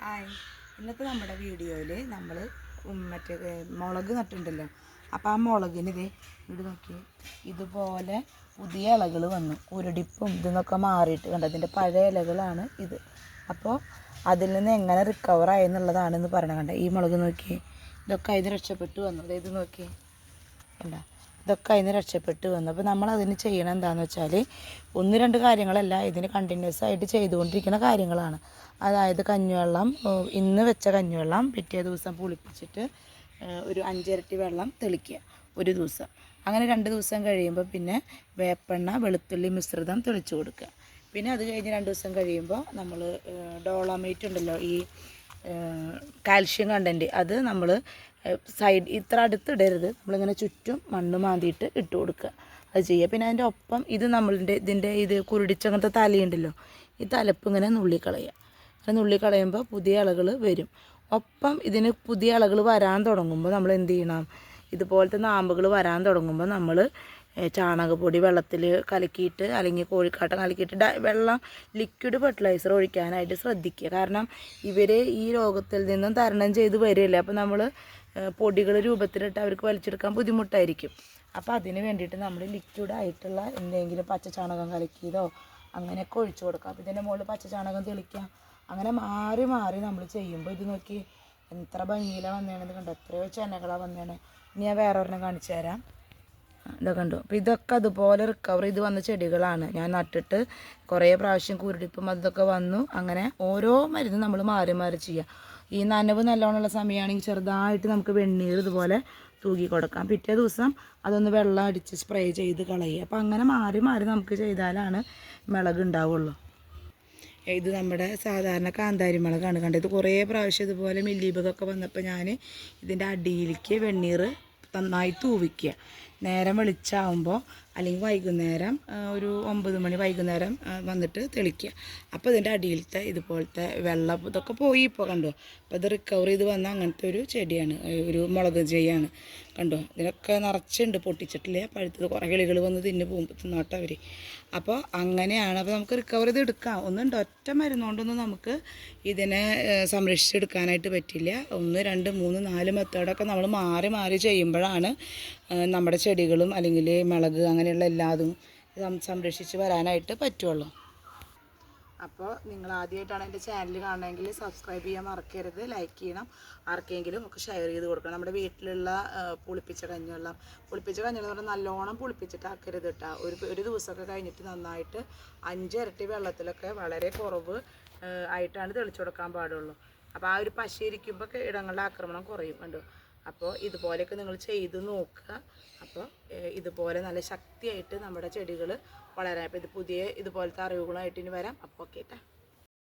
Hi, ഇന്നത്തെ നമ്മുടെ വീഡിയോയിൽ നമ്മൾ മറ്റേ മുളക് നട്ടിട്ടുണ്ടല്ലോ. അപ്പോൾ ആ മുളകിന് ഇവിടെ നോക്കി ഇതുപോലെ പുതിയ ഇലകൾ വന്നു. ഉരുടിപ്പും ഇതെന്നൊക്കെ മാറിയിട്ട് കണ്ടോ, ഇതിൻ്റെ പഴയ ഇലകളാണ് ഇത്. അപ്പോൾ അതിൽ നിന്ന് എങ്ങനെ റിക്കവർ ആയെന്നുള്ളതാണെന്ന് പറയണം. കണ്ട ഈ മുളക് നോക്കി, ഇതൊക്കെ അതിന് രക്ഷപ്പെട്ട് വന്നു. അതായത് നോക്കി കണ്ട, ഇതൊക്കെ അതിന് രക്ഷപ്പെട്ട് വന്നു. അപ്പോൾ നമ്മൾ അതിന് ചെയ്യണം എന്താണെന്ന് വെച്ചാൽ, ഒന്ന് രണ്ട് കാര്യങ്ങളല്ല, ഇതിന് കണ്ടിന്യൂസ് ആയിട്ട് ചെയ്തുകൊണ്ടിരിക്കുന്ന കാര്യങ്ങളാണ്. അതായത് കഞ്ഞിവെള്ളം, ഇന്ന് വെച്ച കഞ്ഞിവെള്ളം പിറ്റേ ദിവസം പുളിപ്പിച്ചിട്ട് ഒരു 5 ഇരട്ടി വെള്ളം തെളിക്കുക ഒരു ദിവസം. അങ്ങനെ 2 ദിവസം കഴിയുമ്പോൾ പിന്നെ വേപ്പെണ്ണ വെളുത്തുള്ളി മിശ്രിതം തെളിച്ചു കൊടുക്കുക. പിന്നെ അത് കഴിഞ്ഞ് 2 ദിവസം കഴിയുമ്പോൾ നമ്മൾ ഡോളോമൈറ്റ് ഉണ്ടല്ലോ, ഈ കാൽഷ്യം കണ്ടൻറ്റ്, അത് നമ്മൾ സൈഡ് ഇത്ര അടുത്തിടരുത്, നമ്മളിങ്ങനെ ചുറ്റും മണ്ണ് മാന്തിയിട്ട് ഇട്ട് കൊടുക്കുക. അത് ചെയ്യുക. പിന്നെ അതിൻ്റെ ഒപ്പം ഇത് ഇതിൻ്റെ ഇത് കുരുടിച്ചങ്ങനത്തെ തലയുണ്ടല്ലോ, ഈ തലപ്പ് ഇങ്ങനെ നുള്ളിക്കളയുക. അങ്ങനെ നുള്ളിക്കളയുമ്പോൾ പുതിയ ഇലകൾ വരും. ഒപ്പം ഇതിന് പുതിയ ഇലകൾ വരാൻ തുടങ്ങുമ്പോൾ നമ്മൾ എന്ത് ചെയ്യണം, ഇതുപോലത്തെ നാമ്പുകൾ വരാൻ തുടങ്ങുമ്പോൾ നമ്മൾ ചാണകപ്പൊടി വെള്ളത്തിൽ കലക്കിയിട്ട് അല്ലെങ്കിൽ കോഴിക്കാട്ടം കലക്കിയിട്ട് വെള്ളം ലിക്വിഡ് ഫെർട്ടിലൈസർ ഒഴിക്കാനായിട്ട് ശ്രദ്ധിക്കുക. കാരണം ഇവർ ഈ രോഗത്തിൽ നിന്നും തരണം ചെയ്ത് വരികയല്ലേ. അപ്പോൾ നമ്മൾ പൊടികൾ രൂപത്തിലിട്ട് അവർക്ക് വലിച്ചെടുക്കാൻ ബുദ്ധിമുട്ടായിരിക്കും. അപ്പോൾ അതിന് വേണ്ടിയിട്ട് നമ്മൾ ലിക്വിഡായിട്ടുള്ള എന്തെങ്കിലും പച്ച ചാണകം കലക്കിയതോ അങ്ങനെയൊക്കെ ഒഴിച്ചു കൊടുക്കാം. അപ്പോൾ ഇതിൻ്റെ മുകളിൽ പച്ച ചാണകം തെളിക്കാം. അങ്ങനെ മാറി മാറി നമ്മൾ ചെയ്യുമ്പോൾ ഇത് നോക്കി എത്ര ഭംഗിയിലാണ് വന്നേണത്. കണ്ടോ, എത്രയോ ചെനകളാണ് വന്നേണേ. ഇനി ഞാൻ വേറെ ഒരെണ്ണം കാണിച്ചു തരാം. ഇതൊക്കെ കണ്ടു. അപ്പോൾ ഇതൊക്കെ അതുപോലെ റിക്കവർ ചെയ്ത് വന്ന ചെടികളാണ്. ഞാൻ നട്ടിട്ട് കുറേ പ്രാവശ്യം കുരുടിപ്പും അതൊക്കെ വന്നു. അങ്ങനെ ഓരോ മരുന്നും നമ്മൾ മാറി മാറി ചെയ്യുക. ഈ നനവ് നല്ലോണമുള്ള സമയമാണെങ്കിൽ ചെറുതായിട്ട് നമുക്ക് വെണ്ണീർ ഇതുപോലെ തൂക്കി കൊടുക്കാം. പിറ്റേ ദിവസം അതൊന്ന് വെള്ളം അടിച്ച് സ്പ്രേ ചെയ്ത് കളയുക. അപ്പോൾ അങ്ങനെ മാറി മാറി നമുക്ക് ചെയ്താലാണ് മുളക് ഉണ്ടാവുള്ളൂ. ഇത് നമ്മുടെ സാധാരണ കാന്താരി മുളകാണ്. കണ്ടത് കുറേ പ്രാവശ്യം ഇതുപോലെ മില്ലീബഗൊക്കെ വന്നപ്പോൾ ഞാൻ ഇതിൻ്റെ അടിയിലേക്ക് വെണ്ണീർ നന്നായി തൂവിക്കുക. നേരം വെളിച്ചാവുമ്പോൾ അല്ലെങ്കിൽ വൈകുന്നേരം ഒരു 9 മണി വൈകുന്നേരം വന്നിട്ട് തെളിക്കുക. അപ്പോൾ ഇതിൻ്റെ അടിയിലത്തെ ഇതുപോലത്തെ വെള്ളം ഇതൊക്കെ പോയി ഇപ്പോൾ കണ്ടോ. അപ്പോൾ ഇത് റിക്കവർ ചെയ്ത് വന്ന അങ്ങനത്തെ ഒരു ചെടിയാണ്, ഒരു മുളക് ചെടിയാണ്. കണ്ടോ, ഇതിനൊക്കെ നിറച്ചുണ്ട്, പൊട്ടിച്ചിട്ടില്ല. പഴുത്തത് കുറേ കിളികൾ വന്ന് തിന്നോട്ടെ അവർ. അപ്പോൾ അങ്ങനെയാണ്. അപ്പോൾ നമുക്ക് റിക്കവർ ചെയ്ത് എടുക്കാം. ഒന്നുണ്ട്, ഒറ്റ മരുന്നുകൊണ്ടൊന്നും നമുക്ക് ഇതിനെ സംരക്ഷിച്ചെടുക്കാനായിട്ട് പറ്റില്ല. 1 2 3 4 മെത്തേഡൊക്കെ നമ്മൾ മാറി മാറി ചെയ്യുമ്പോഴാണ് നമ്മുടെ ചെടികളും അല്ലെങ്കിൽ മുളക് അങ്ങനെയുള്ള എല്ലാതും സംരക്ഷിച്ച് വരാനായിട്ട് പറ്റുള്ളൂ. അപ്പോൾ നിങ്ങൾ ആദ്യമായിട്ടാണ് എൻ്റെ ചാനൽ കാണണമെങ്കിൽ സബ്സ്ക്രൈബ് ചെയ്യാൻ മറക്കരുത്, ലൈക്ക് ചെയ്യണം, ആർക്കെങ്കിലും ഒക്കെ ഷെയർ ചെയ്ത് കൊടുക്കണം. നമ്മുടെ വീട്ടിലുള്ള പുളിപ്പിച്ച കഞ്ഞിവെള്ളം എന്ന് പറഞ്ഞാൽ നല്ലോണം പുളിപ്പിച്ചിട്ടാക്കരുത് കേട്ടോ. ഒരു ദിവസമൊക്കെ കഴിഞ്ഞിട്ട് നന്നായിട്ട് 5 ഇരട്ടി വെള്ളത്തിലൊക്കെ വളരെ കുറവ് ആയിട്ടാണ് തെളിച്ചു കൊടുക്കാൻ പാടുള്ളൂ. അപ്പോൾ ആ ഒരു പശ ഇരിക്കുമ്പോൾ ഇടങ്ങളുടെ ആക്രമണം കുറയും. കണ്ടോ. അപ്പോൾ ഇതുപോലെയൊക്കെ നിങ്ങൾ ചെയ്ത് നോക്കുക. അപ്പോൾ ഇതുപോലെ നല്ല ശക്തിയായിട്ട് നമ്മുടെ ചെടികൾ വളരാൻ. അപ്പോൾ ഇതുപോലത്തെ അറിവുകളായിട്ട് ഇനി വരാം. അപ്പോൾ ഓക്കെ ട്ടാ.